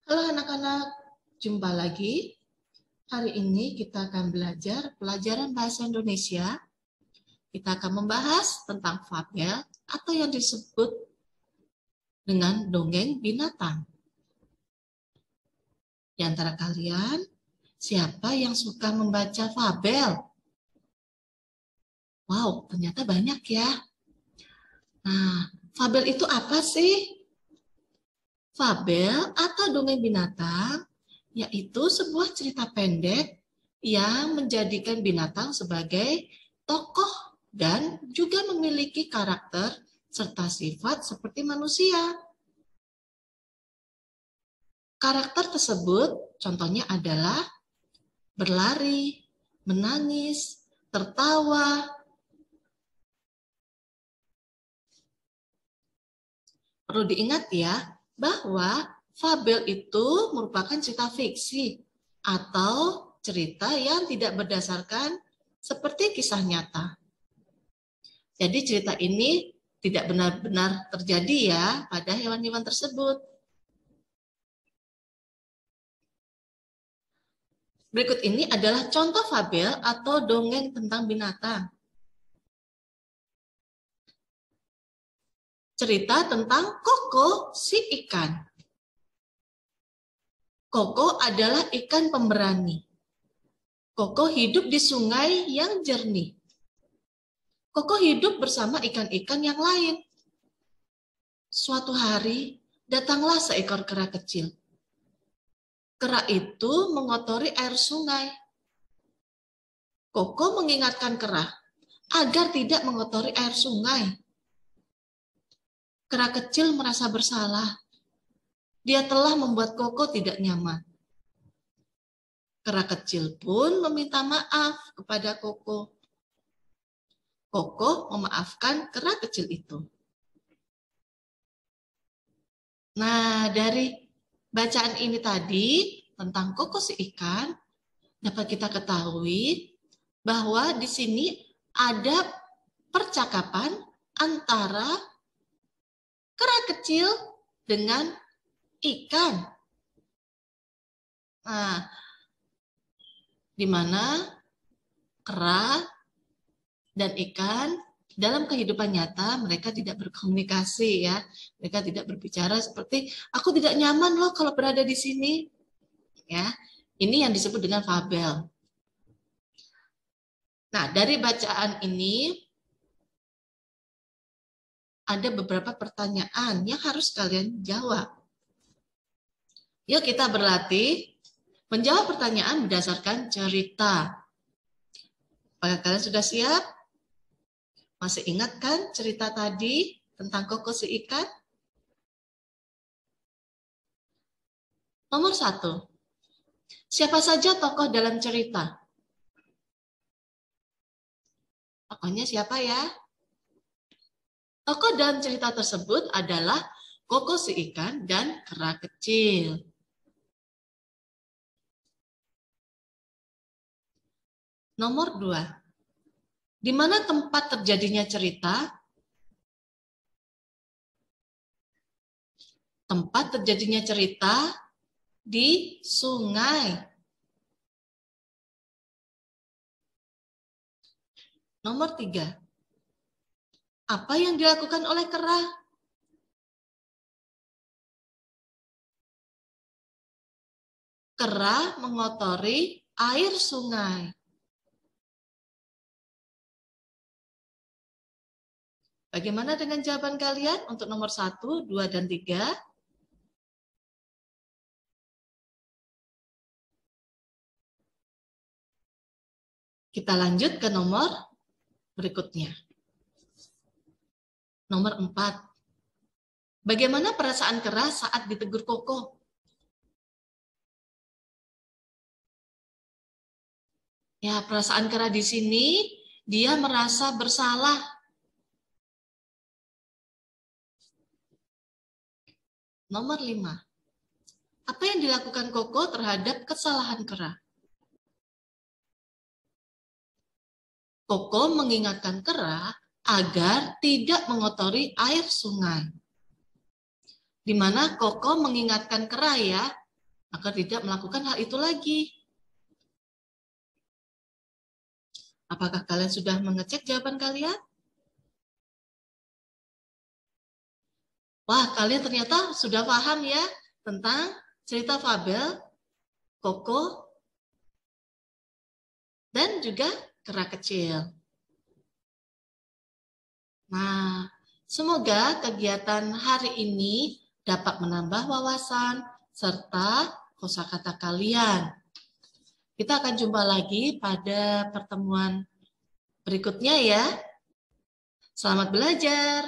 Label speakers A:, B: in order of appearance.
A: Halo anak-anak, jumpa lagi. Hari ini kita akan belajar pelajaran bahasa Indonesia. Kita akan membahas tentang fabel atau yang disebut dengan dongeng binatang. Di antara kalian, siapa yang suka membaca fabel? Wow, ternyata banyak ya. Nah, fabel itu apa sih? Fabel atau dongeng binatang yaitu sebuah cerita pendek yang menjadikan binatang sebagai tokoh dan juga memiliki karakter serta sifat seperti manusia. Karakter tersebut contohnya adalah berlari, menangis, tertawa. Perlu diingat ya, bahwa fabel itu merupakan cerita fiksi atau cerita yang tidak berdasarkan seperti kisah nyata. Jadi cerita ini tidak benar-benar terjadi ya pada hewan-hewan tersebut. Berikut ini adalah contoh fabel atau dongeng tentang binatang. Cerita tentang Koko si ikan. Koko adalah ikan pemberani. Koko hidup di sungai yang jernih. Koko hidup bersama ikan-ikan yang lain. Suatu hari, datanglah seekor kera kecil. Kera itu mengotori air sungai. Koko mengingatkan kera agar tidak mengotori air sungai. Kera kecil merasa bersalah. Dia telah membuat Koko tidak nyaman. Kera kecil pun meminta maaf kepada Koko. Koko memaafkan kera kecil itu. Nah, dari bacaan ini tadi tentang Koko si ikan, dapat kita ketahui bahwa di sini ada percakapan antara kera kecil dengan ikan. Nah, di mana kera dan ikan dalam kehidupan nyata mereka tidak berkomunikasi ya. Mereka tidak berbicara seperti aku tidak nyaman loh kalau berada di sini. Ya. Ini yang disebut dengan fabel. Nah, dari bacaan ini ada beberapa pertanyaan yang harus kalian jawab. Yuk kita berlatih menjawab pertanyaan berdasarkan cerita. Apakah kalian sudah siap? Masih ingat kan cerita tadi tentang Koko si ikan? Nomor 1. Siapa saja tokoh dalam cerita? Tokohnya siapa ya? Tokoh dalam cerita tersebut adalah Koko si ikan dan kera kecil. Nomor 2. Di mana tempat terjadinya cerita? Tempat terjadinya cerita di sungai. Nomor 3. Apa yang dilakukan oleh kera? Kera mengotori air sungai. Bagaimana dengan jawaban kalian untuk nomor 1, 2, dan 3? Kita lanjut ke nomor berikutnya. Nomor 4. Bagaimana perasaan kera saat ditegur Koko? Ya, perasaan kera di sini dia merasa bersalah. Nomor 5. Apa yang dilakukan Koko terhadap kesalahan kera? Koko mengingatkan kera agar tidak mengotori air sungai. Di mana Koko mengingatkan kera ya, agar tidak melakukan hal itu lagi. Apakah kalian sudah mengecek jawaban kalian? Wah, kalian ternyata sudah paham ya tentang cerita fabel Koko dan juga kera kecil. Nah, semoga kegiatan hari ini dapat menambah wawasan serta kosakata kalian. Kita akan jumpa lagi pada pertemuan berikutnya ya. Selamat belajar.